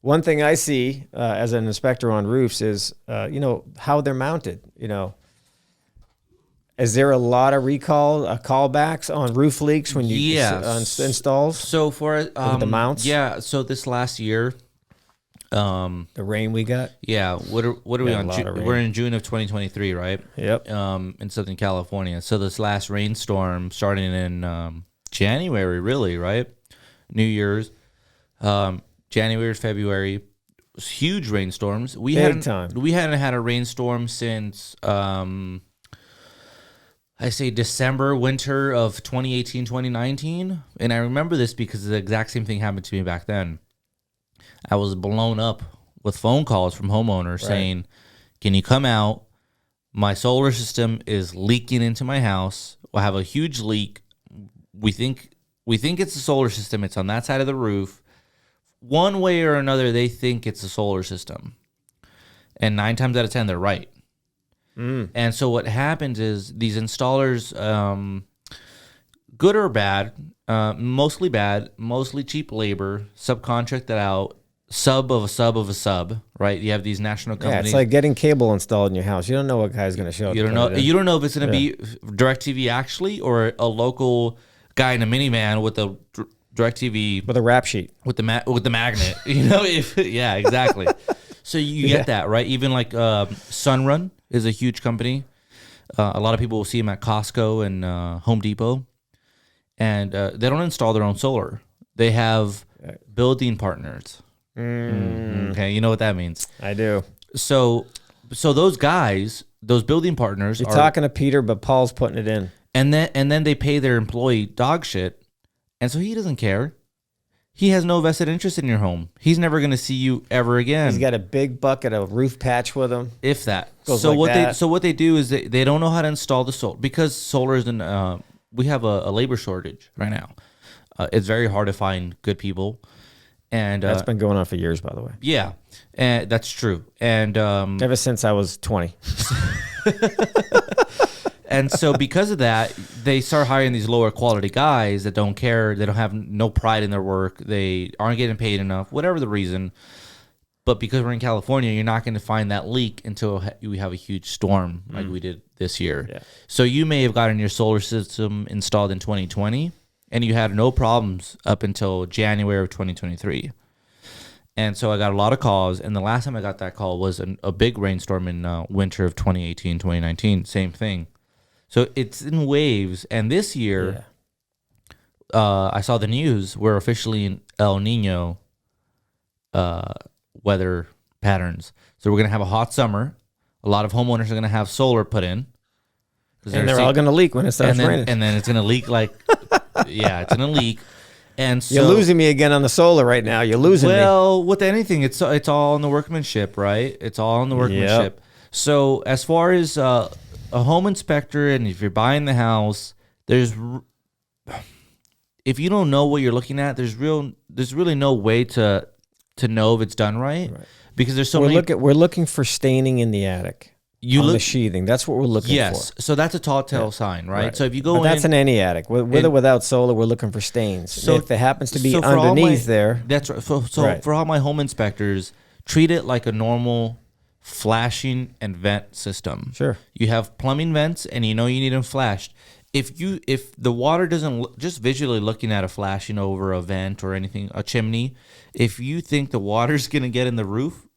one thing I see as an inspector on roofs is, how they're mounted. Is there a lot of callbacks on roof leaks when you installs? So for the mounts? Yeah. So this last year, the rain we got? Yeah. What are we on? We're in June of 2023, right? Yep. In Southern California. So this last rainstorm starting in January, really, right? New Year's, January, February, was huge rainstorms. We hadn't had a rainstorm since I say winter of 2018, 2019. And I remember this because the exact same thing happened to me back then. I was blown up with phone calls from homeowners saying, can you come out? My solar system is leaking into my house. I have a huge leak. We think it's the solar system. It's on that side of the roof. One way or another, they think it's the solar system. And 9 times out of 10, they're right. And so what happens is these installers, good or bad, mostly cheap labor, subcontract that out, sub of a sub of a sub, right? You have these national companies. Yeah, it's like getting cable installed in your house. You don't know what guy's going to show up. You don't know if it's going to be DirecTV actually or a local guy in a minivan with a DirecTV with a rap sheet with the magnet. Exactly. So you get that, right? Even like Sunrun is a huge company. A lot of people will see them at Costco and Home Depot, and they don't install their own solar. They have building partners. Okay, you know what that means. I do. So those guys, those building partners, you're talking to Peter, but Paul's putting it in, and then they pay their employee dog shit, and so he doesn't care. He has no vested interest in your home. He's never going to see you ever again. He's got a big bucket of roof patch with him. If that. So what they do is they don't know how to install the solar because solar is we have a labor shortage right now. It's very hard to find good people, and that's been going on for years, by the way. Yeah, and that's true. And ever since I was 20. And so because of that, they start hiring these lower quality guys that don't care. They don't have no pride in their work. They aren't getting paid enough, whatever the reason. But because we're in California, you're not going to find that leak until we have a huge storm like we did this year. Yeah. So you may have gotten your solar system installed in 2020, and you had no problems up until January of 2023. And so I got a lot of calls, and the last time I got that call was a big rainstorm in winter of 2018, 2019. Same thing. So it's in waves, and this year, I saw the news. We're officially in El Nino weather patterns. So we're gonna have a hot summer. A lot of homeowners are gonna have solar put in, and they're all gonna leak when it starts raining. And then it's gonna leak it's gonna leak. And so, you're losing me again on the solar right now. You're losing me. Well, with anything, it's all in the workmanship, right? It's all in the workmanship. Yep. So as far as a home inspector, and if you're buying the house, if you don't know what you're looking at, there's really no way to know if it's done right. Because there's we're looking for staining in the attic. The sheathing. That's what we're looking for. Yes. So that's a tell sign, right? So if you go that's in any attic. With or without solar, we're looking for stains. So if it happens to be underneath there. That's right. So for all my home inspectors, treat it like a normal flashing and vent system. Sure. You have plumbing vents, and you need them flashed. If the water doesn't just visually looking at a flashing over a vent or anything, a chimney, if you think the water's gonna get in the roof,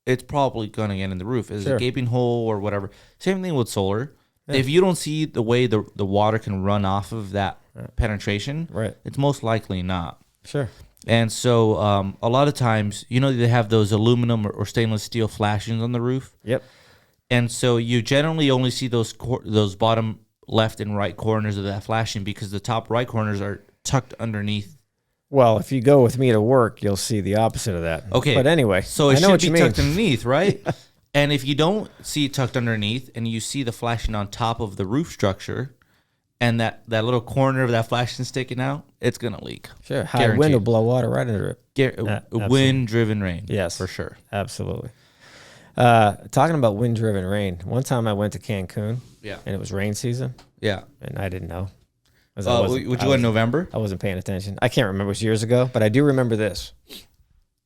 it's probably gonna get in the roof. It's a gaping hole or whatever. Same thing with solar. Yeah. If you don't see the way the water can run off of that penetration, it's most likely not. Sure. And so a lot of times, they have those aluminum or stainless steel flashings on the roof. Yep. And so you generally only see those bottom left and right corners of that flashing because the top right corners are tucked underneath. Well, if you go with me to work, you'll see the opposite of that. Okay. But anyway, so it should be tucked underneath, right? And if you don't see it tucked underneath and you see the flashing on top of the roof structure and that little corner of that flashing sticking out, it's going to leak. Sure. High wind will blow water right under it. Wind-driven rain. Yes. For sure. Absolutely. Talking about wind-driven rain, one time I went to Cancun. Yeah. And it was rain season. Yeah. And I didn't know. Would you go in November? I wasn't paying attention. I can't remember. It was years ago, but I do remember this.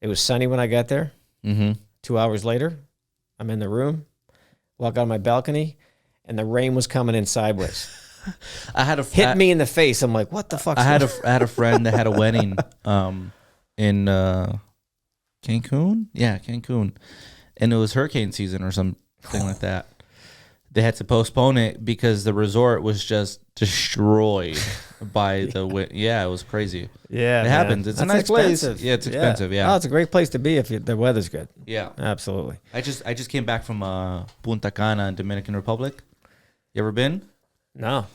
It was sunny when I got there. Mm-hmm. 2 hours later, I'm in the room, walk out on my balcony, and the rain was coming in sideways. Hit me in the face. I'm like, what the fuck? I had a friend that had a wedding in Cancun. Yeah, Cancun. And it was hurricane season or something like that. They had to postpone it because the resort was just destroyed by the wind. Yeah, it was crazy. Yeah, it happens. It's a nice place. Yeah, it's expensive. Yeah. Oh, it's a great place to be if the weather's good. Yeah, absolutely. I just came back from Punta Cana in Dominican Republic. You ever been? No.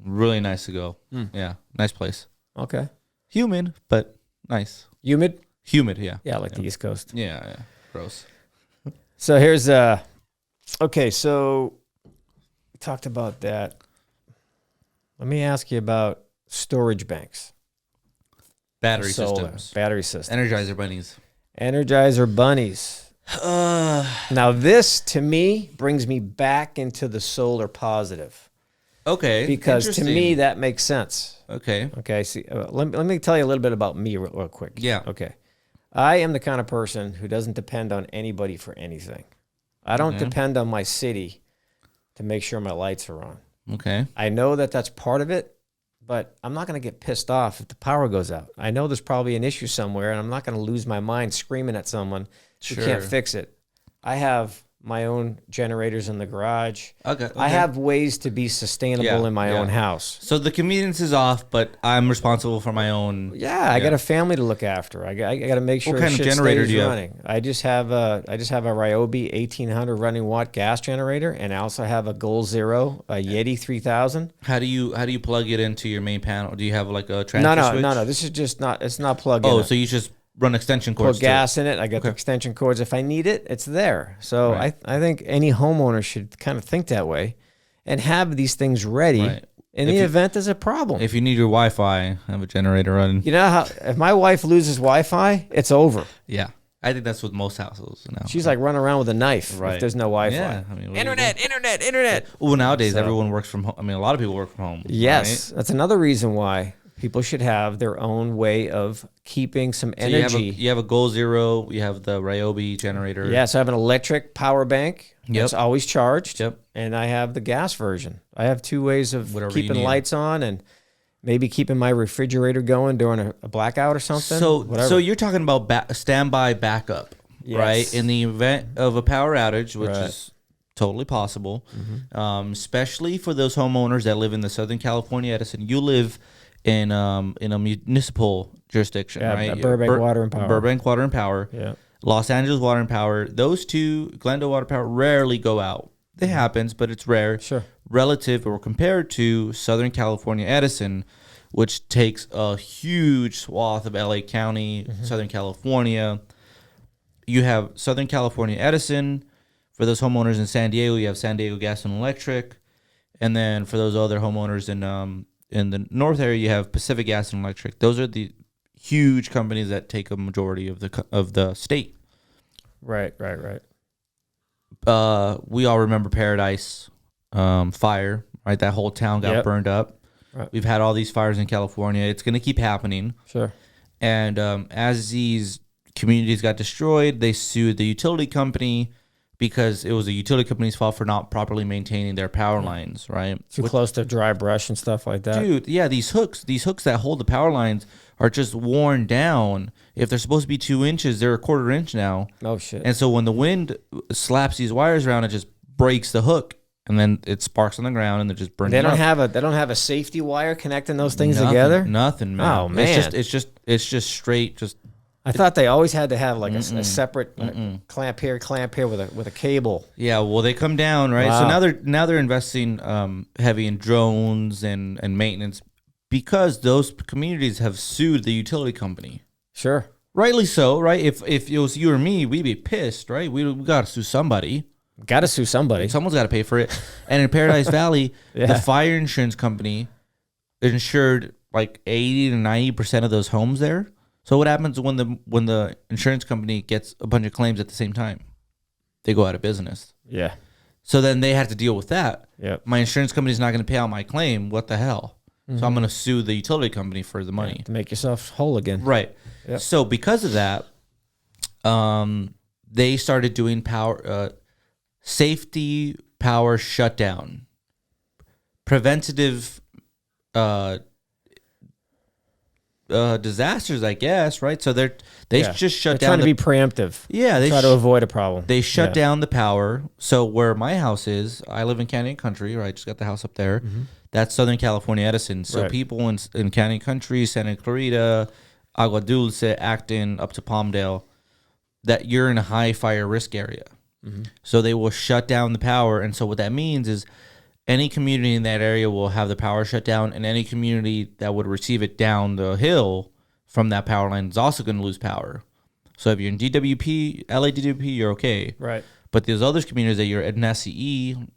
Really nice to go. Yeah, nice place. Okay. Humid, but nice. Humid? Humid, yeah. Yeah, like the East Coast. Yeah. Gross. So here's okay, so we talked about that. Let me ask you about storage banks. Battery Solar, systems. Battery systems. Energizer bunnies. Energizer bunnies. Now this, to me, brings me back into the solar positive. Okay. Because to me, that makes sense. Okay. Okay. See, let me tell you a little bit about me real quick. Yeah. Okay. I am the kind of person who doesn't depend on anybody for anything. I don't depend on my city to make sure my lights are on. Okay. I know that that's part of it, but I'm not going to get pissed off if the power goes out. I know there's probably an issue somewhere, and I'm not going to lose my mind screaming at someone who can't fix it. I have my own generators in the garage. Okay. I have ways to be sustainable in my own house. So the convenience is off, but I'm responsible for my own. Yeah, I got a family to look after. I got to make sure. What kind of generator do you running. have? I just have a Ryobi 1800 running watt gas generator, and I also have a Goal Zero, a Yeti 3000. How do you plug it into your main panel? Do you have like a transfer switch? No. This is just not. It's not plugged in. Oh, so you just run extension cords. Put gas in it. I got the extension cords. If I need it, it's there. So I think any homeowner should kind of think that way and have these things ready in the event there's a problem. If you need your Wi-Fi, have a generator running. You know how if my wife loses Wi-Fi, it's over. Yeah. I think that's with most households now. She's like running around with a knife if there's no Wi-Fi. Yeah, I mean, Internet. Well, nowadays everyone works from home. I mean, a lot of people work from home. Yes, that's another reason why people should have their own way of keeping some energy. You have a Goal Zero. You have the Ryobi generator. Yes, I have an electric power bank. It's always charged. Yep. And I have the gas version. I have two ways of keeping lights on and maybe keeping my refrigerator going during a blackout or something. So you're talking about standby backup, right? In the event of a power outage, which is totally possible, especially for those homeowners that live in the Southern California Edison. You live in a municipal jurisdiction, right? Burbank Water and Power. Burbank Water and Power. Yeah. Los Angeles Water and Power. Those two, Glendale Water Power, rarely go out. It happens, but it's rare. Sure. Relative or compared to Southern California Edison, which takes a huge swath of LA County, Southern California. You have Southern California Edison. For those homeowners in San Diego, you have San Diego Gas and Electric. And then for those other homeowners in the north area, you have Pacific Gas and Electric. Those are the huge companies that take a majority of the state. Right. We all remember Paradise fire, right? That whole town got burned up. Right. We've had all these fires in California. It's going to keep happening. Sure. And as these communities got destroyed, they sued the utility company because it was the utility company's fault for not properly maintaining their power lines, right? Too close to dry brush and stuff like that. Dude, yeah, these hooks that hold the power lines are just worn down. If they're supposed to be 2 inches, they're a 1/4 inch now. Oh shit! And so when the wind slaps these wires around, it just breaks the hook, and then it sparks on the ground, and they're just burning. They don't have a safety wire connecting those things together. Nothing, man. Oh man, it's just straight. Just I thought they always had to have like a separate clamp here with a cable. Yeah, well, they come down, right? Wow. So now they're investing heavy in drones and maintenance because those communities have sued the utility company. Sure. Rightly so, right? If it was you or me, we'd be pissed, right? We got to sue somebody. Got to sue somebody. Someone's got to pay for it. And in Paradise Valley, the fire insurance company insured like 80 to 90% of those homes there. So what happens when the insurance company gets a bunch of claims at the same time? They go out of business. Yeah. So then they have to deal with that. Yep. My insurance company's not going to pay out my claim. What the hell? So I'm going to sue the utility company for the money. To make yourself whole again. Right. Yep. So because of that, they started doing safety power shutdown, preventative disasters, I guess, right? So they just shut down. Trying to be preemptive. Yeah, they try to avoid a problem. They shut down the power. So where my house is, I live in Canyon Country, right? Just got the house up there. Mm-hmm. That's Southern California, Edison. So people in Canyon Country, Santa Clarita, Agua Dulce, Acton, up to Palmdale, that you're in a high fire risk area. Mm-hmm. So they will shut down the power. And so what that means is any community in that area will have the power shut down, and any community that would receive it down the hill from that power line is also going to lose power. So if you're in DWP, LA DWP, you're okay. Right. But there's other communities that you're in SCE,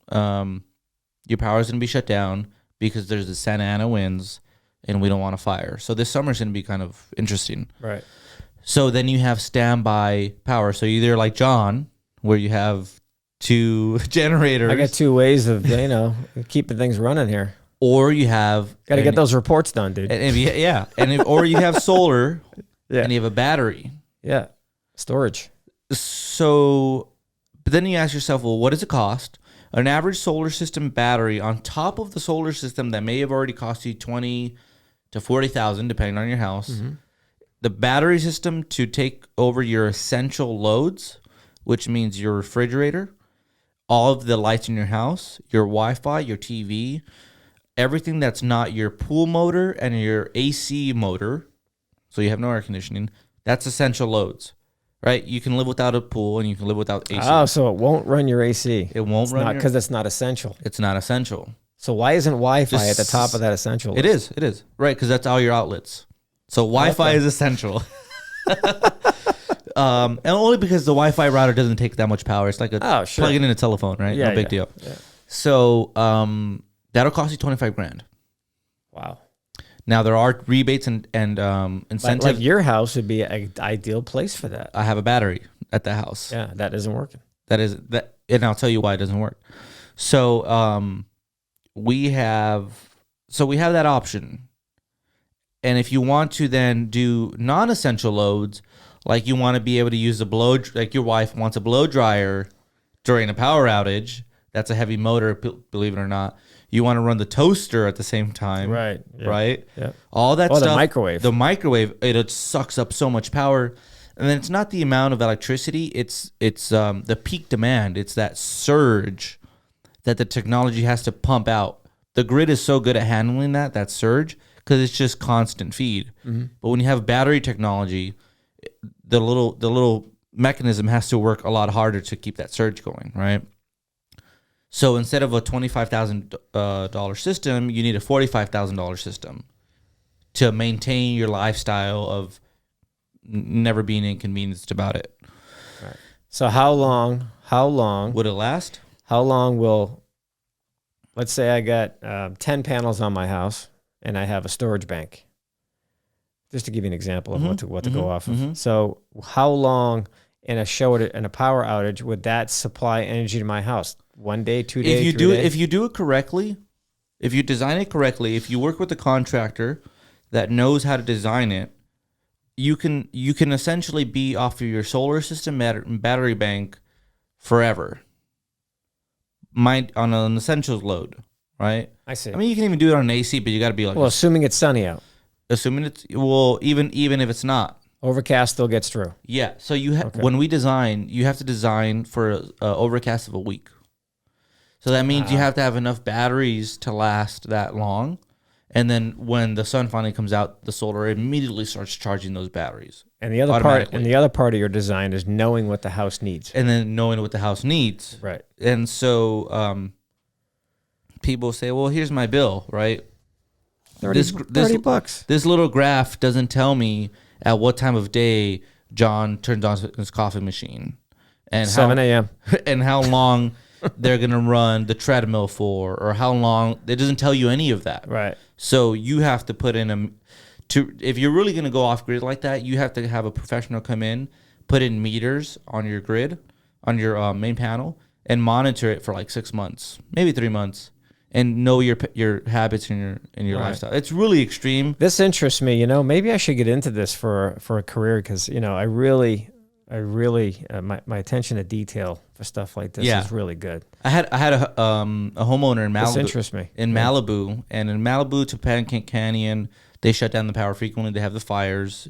your power is going to be shut down because there's the Santa Ana winds, and we don't want a fire. So this summer is going to be kind of interesting. Right. So then you have standby power. So either like John, where you have 2 generators. I got 2 ways of, keeping things running here. Or you have... Got to get those reports done, dude. Or you have solar and you have a battery. Yeah. Storage. So, but then you ask yourself, well, what does it cost? An average solar system battery on top of the solar system that may have already cost you $20,000 to $40,000, depending on your house. Mm-hmm. The battery system to take over your essential loads, which means your refrigerator, all of the lights in your house, your Wi-Fi, your TV, everything that's not your pool motor and your AC motor, so you have no air conditioning, that's essential loads, right? You can live without a pool and you can live without AC. Oh, so it won't run your AC. It won't run because it's not essential. It's not essential. So why isn't Wi-Fi at the top of that essential list? It is, right, because that's all your outlets. So Wi-Fi is essential. And only because the Wi-Fi router doesn't take that much power. It's like plugging in a telephone, right? Yeah, no big deal. Yeah. So that'll cost you $25,000. Wow. Now there are rebates and incentives. Like your house would be an ideal place for that. I have a battery at the house. Yeah, that isn't working. And I'll tell you why it doesn't work. So we have that option. And if you want to then do non-essential loads, like you want to be able to use like your wife wants a blow dryer during a power outage, that's a heavy motor, believe it or not. You want to run the toaster at the same time. Right. Yeah. Right? Yeah. All that stuff. The microwave. The microwave, it sucks up so much power. And then it's not the amount of electricity, it's the peak demand. It's that surge that the technology has to pump out. The grid is so good at handling that surge, because it's just constant feed. Mm-hmm. But when you have battery technology, the little mechanism has to work a lot harder to keep that surge going, right? So instead of a $25,000 system, you need a $45,000 system to maintain your lifestyle of never being inconvenienced about it. Right. So how long would it last? How long will, let's say I got 10 panels on my house and I have a storage bank, just to give you an example of what to go off of. Mm-hmm. So how long in a power outage would that supply energy to my house? 1 day, 2 days, If you do it correctly, if you design it correctly, if you work with a contractor that knows how to design it, you can essentially be off of your solar system battery bank forever. On an essentials load, right? I see. I mean, you can even do it on an AC, but you got to be like... Well, assuming it's sunny out. Assuming it's... Well, even if it's not. Overcast still gets through. Yeah. So when we design, you have to design for an overcast of a week. So that means you have to have enough batteries to last that long. And then when the sun finally comes out, the solar immediately starts charging those batteries. And the other part of your design is knowing what the house needs. And then knowing what the house needs. Right. And so people say, well, here's my bill, right? $30. This little graph doesn't tell me at what time of day John turns on his coffee machine. And 7 a.m. And how long they're going to run the treadmill for, or how long. It doesn't tell you any of that. Right. So you have to put in if you're really going to go off grid like that, you have to have a professional come in, put in meters on your grid, on your main panel, and monitor it for like 6 months, maybe 3 months, and know your habits and your lifestyle. It's really extreme. This interests me. Maybe I should get into this for a career, because I really I really my attention to detail for stuff like this is really good. I had a homeowner in Malibu. This interests me. Malibu, and in Malibu to Pancake Canyon, they shut down the power frequently. They have the fires.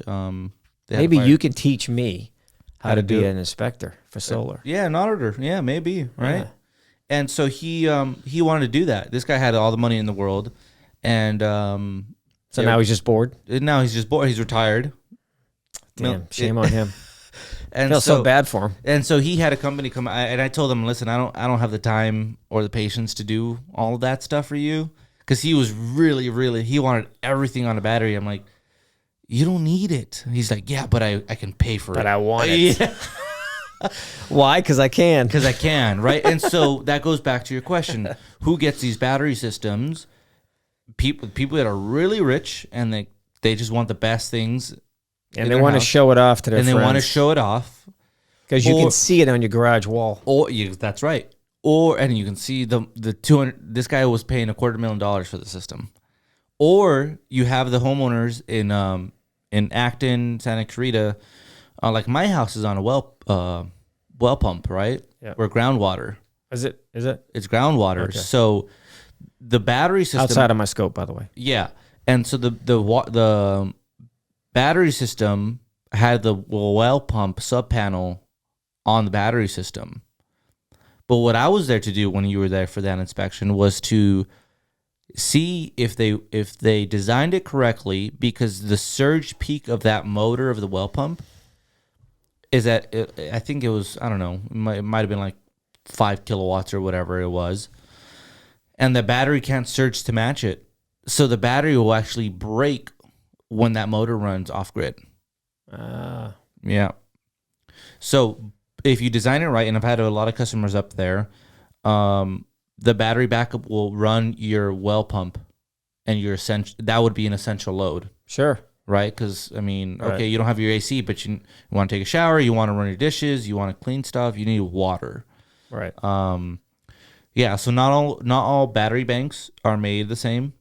Maybe you can teach me how to be an inspector for solar. Yeah, an auditor. Yeah, maybe, right? Yeah. And so he wanted to do that. This guy had all the money in the world, and so now he's just bored. Now he's just bored. He's retired. Damn, shame on him. And I feel so bad for him. And so he had a company come, and I told him, listen, I don't have the time or the patience to do all of that stuff for you, because he was really he wanted everything on a battery. I'm like, you don't need it. He's like, yeah, but I can pay for it. But I want it. Yeah. Why? Because I can. Because I can, right? And so that goes back to your question: who gets these battery systems? People that are really rich, and they just want the best things. And they want to show it off to their friends. And they want to show it off. Because you can see it on your garage wall. That's right. And you can see the 200. This guy was paying $250,000 for the system. Or you have the homeowners in Acton, Santa Clarita. Like my house is on a well pump, right? Yeah. Or groundwater. Is it? It's groundwater. Okay. So the battery system outside of my scope, by the way. Yeah. And so the battery system had the well pump sub panel on the battery system. But what I was there to do when you were there for that inspection was to see if they designed it correctly, because the surge peak of that motor of the well pump is I think it was, I don't know, it might have been like 5 kilowatts or whatever it was. And the battery can't surge to match it. So the battery will actually break when that motor runs off grid. Yeah. So if you design it right, and I've had a lot of customers up there, the battery backup will run your well pump, and that would be an essential load. Sure. Right? Because, I mean, okay, you don't have your AC, but you want to take a shower, you want to run your dishes, you want to clean stuff, you need water. Right. Yeah, so not all battery banks are made the same.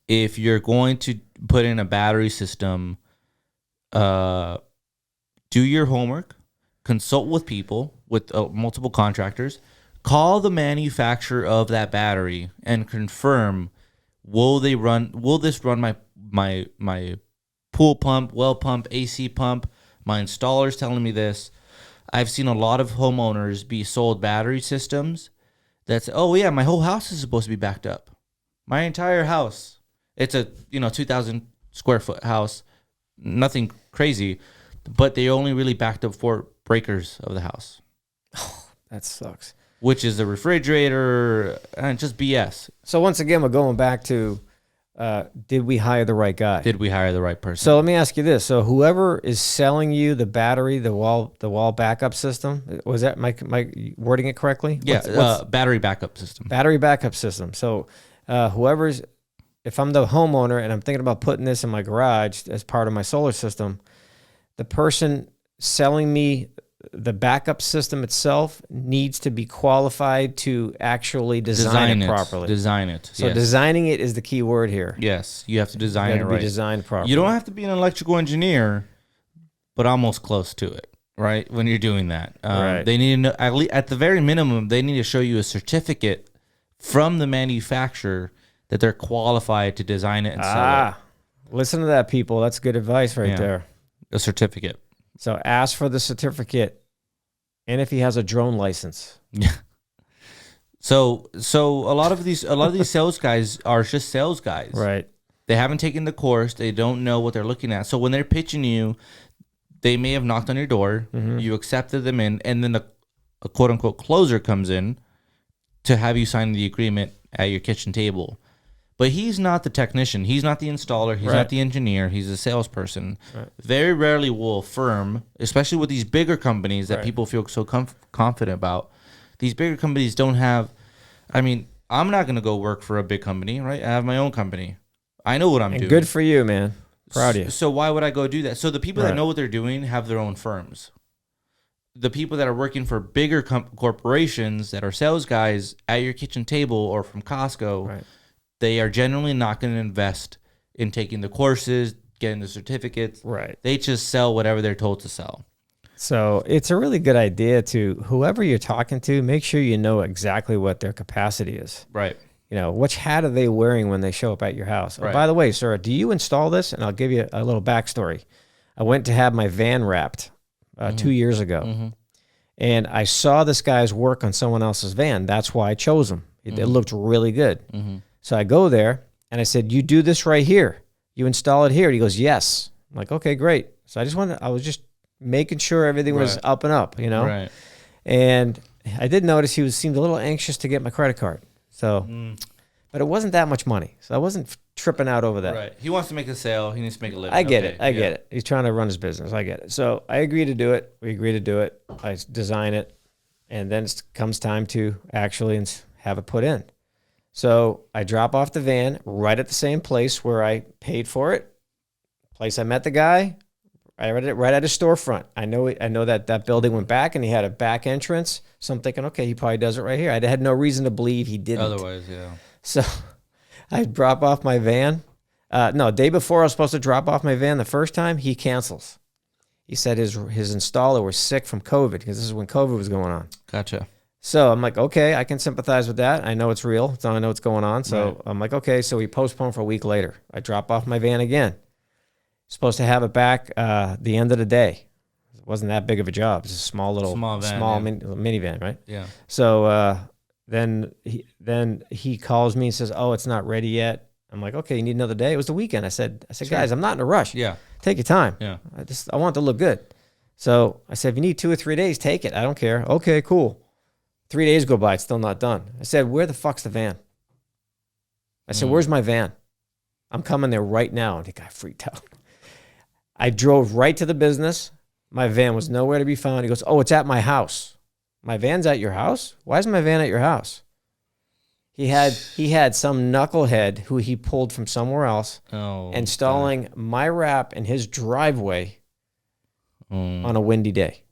If you're going to put in a battery system, do your homework, consult with people, with multiple contractors, call the manufacturer of that battery and confirm, will this run my pool pump, well pump, AC pump? My installer's telling me this. I've seen a lot of homeowners be sold battery systems that's, oh yeah, my whole house is supposed to be backed up. My entire house. It's a 2,000 square foot house, nothing crazy, but they only really backed up 4 breakers of the house. Oh, that sucks. Which is a refrigerator and just BS. So once again, we're going back to, did we hire the right guy? Did we hire the right person? So let me ask you this: so whoever is selling you the battery, the wall backup system, was that my wording it correctly? Yeah, battery backup system. Battery backup system. So if I'm the homeowner and I'm thinking about putting this in my garage as part of my solar system, the person selling me the backup system itself needs to be qualified to actually design it properly. Design it. So designing it is the key word here. Yes, you have to design it right. Be designed properly. You don't have to be an electrical engineer, but almost close to it, right? When you're doing that, right. They need to know, at the very minimum, they need to show you a certificate from the manufacturer that they're qualified to design it and sell it. Listen to that, people. That's good advice right there. A certificate. So ask for the certificate, and if he has a drone license. Yeah. So a lot of these sales guys are just sales guys. Right. They haven't taken the course. They don't know what they're looking at. So when they're pitching you, they may have knocked on your door. Mm-hmm. You accepted them in, and then a quote unquote closer comes in to have you sign the agreement at your kitchen table. But he's not the technician. He's not the installer. He's not the engineer. He's a salesperson. Right. Very rarely will a firm, especially with these bigger companies that people feel so confident about, these bigger companies don't have, I mean, I'm not going to go work for a big company, right? I have my own company. I know what I'm doing. Good for you, man. Proud of you. So why would I go do that? So the people that know what they're doing have their own firms. The people that are working for bigger corporations that are sales guys at your kitchen table or from Costco, they are generally not going to invest in taking the courses, getting the certificates. Right. They just sell whatever they're told to sell. So it's a really good idea to whoever you're talking to, make sure you know exactly what their capacity is. Right. You know, which hat are they wearing when they show up at your house? Right. Oh, by the way, sir, do you install this? And I'll give you a little backstory. I went to have my van wrapped 2 years ago, and I saw this guy's work on someone else's van. That's why I chose him. It looked really good. So I go there, and I said, you do this right here. You install it here. And he goes, yes. I'm like, okay, great. So I was just making sure everything was up and up, you know? Right. And I did notice he seemed a little anxious to get my credit card. So, but it wasn't that much money. So I wasn't tripping out over that. Right. He wants to make a sale. He needs to make a living. I get it. I get it. He's trying to run his business. I get it. So I agree to do it. We agree to do it. I design it. And then it comes time to actually have it put in. So I drop off the van right at the same place where I paid for it. Place I met the guy. I read it right at his storefront. I know that building went back and he had a back entrance. So I'm thinking, okay, he probably does it right here. I had no reason to believe he didn't. Otherwise, yeah. So I drop off my van. Day before I was supposed to drop off my van the first time, he cancels. He said his installer was sick from COVID because this is when COVID was going on. Gotcha. So I'm like, okay, I can sympathize with that. I know it's real. So I know what's going on. So Right. I'm like, okay. So we postponed for a week later. I drop off my van again. Supposed to have it back the end of the day. It wasn't that big of a job. It's a small minivan, right? Yeah. So then he calls me and says, "Oh, it's not ready yet." I'm like, "Okay, you need another day." It was the weekend. I said, Sure. "Guys, I'm not in a rush. Yeah. Take your time. Yeah. I want it to look good." So I said, "If you need 2 or 3 days, take it. I don't care." Okay, cool. 3 days go by, it's still not done. I said, "Where the fuck's the van?" I said, "Where's my van? I'm coming there right now." And the guy freaked out. I drove right to the business. My van was nowhere to be found. He goes, "Oh, it's at my house." My van's at your house? Why is my van at your house? He had some knucklehead who he pulled from somewhere else installing my wrap in his driveway on a windy day.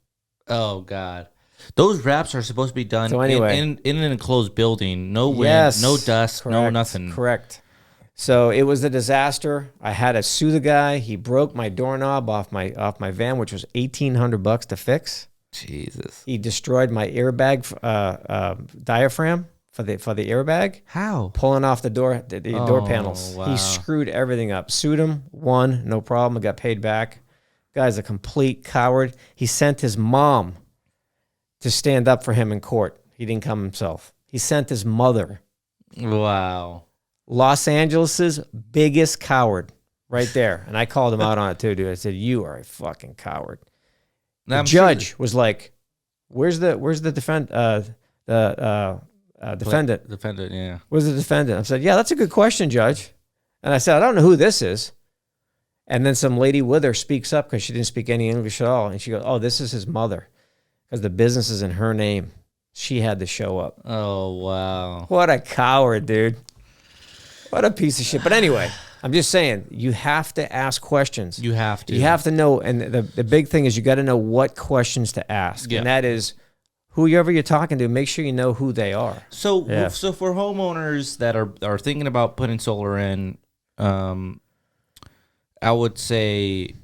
Oh God. Those wraps are supposed to be done in an enclosed building. No wind, no dust, no nothing. Correct. So it was a disaster. I had to sue the guy. He broke my doorknob off my van, which was $1,800 to fix. Jesus. He destroyed my airbag diaphragm for the airbag. How? Pulling off the door panels. Wow. He screwed everything up. Sued him, won, no problem. I got paid back. Guy's a complete coward. He sent his mom to stand up for him in court. He didn't come himself. He sent his mother. Wow. Los Angeles's biggest coward right there. And I called him out on it too, dude. I said, "You are a fucking coward." The judge was like, "Where's the defendant? Defendant, yeah. Where's the defendant?" I said, "Yeah, that's a good question, Judge." And I said, "I don't know who this is." And then some lady with her speaks up because she didn't speak any English at all. And she goes, "Oh, this is his mother because the business is in her name. She had to show up." Oh, wow. What a coward, dude. What a piece of shit. But anyway, I'm just saying, you have to ask questions. You have to. You have to know. And the big thing is you got to know what questions to ask. Yeah. And that is, whoever you're talking to, make sure you know who they are. So for homeowners that are thinking about putting solar in, I would say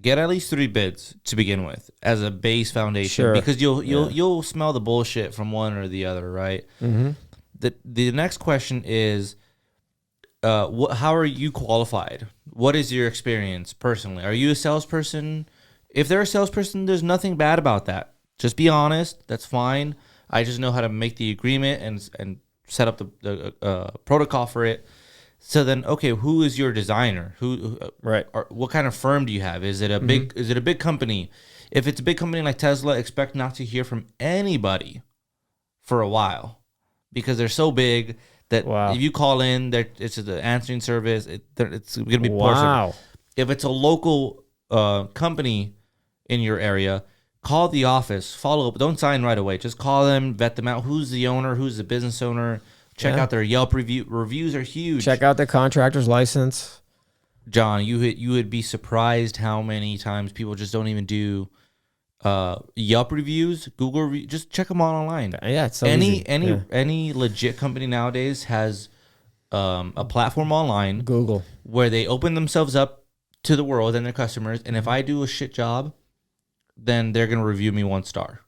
get at least 3 bids to begin with as a base foundation, because you'll smell the bullshit from one or the other, right? Mm-hmm. The next question is, how are you qualified? What is your experience personally? Are you a salesperson? If they're a salesperson, there's nothing bad about that. Just be honest. That's fine. I just know how to make the agreement and set up the protocol for it. So then, okay, who is your designer? What kind of firm do you have? Is it a big company? If it's a big company like Tesla, expect not to hear from anybody for a while because they're so big that if you call in, it's the answering service. It's going to be partial. If it's a local company in your area, call the office, follow up. Don't sign right away. Just call them, vet them out. Who's the owner? Who's the business owner? Check out their Yelp review. Reviews are huge. Check out their contractor's license. John, you would be surprised how many times people just don't even do Yelp reviews, Google reviews. Just check them out online. Yeah, it's so easy. Any legit company nowadays has a platform online, then they're going to review me 1 star,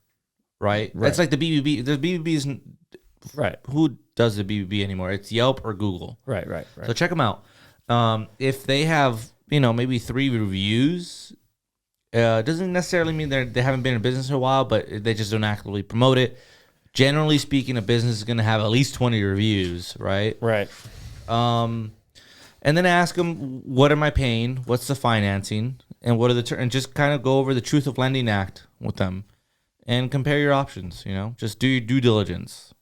right? That's like the BBB. The BBB isn't right. Who does the BBB anymore? It's Yelp or Google. Right. So check them out. If they have, maybe 3 reviews, doesn't necessarily mean they haven't been in business for a while, but they just don't actively promote it. Generally speaking, a business is going to have at least 20 reviews, right? Right. And then ask them, what am I paying? What's the financing? And what are the and just kind of go over the Truth of Lending Act with them and compare your options, just do your due diligence.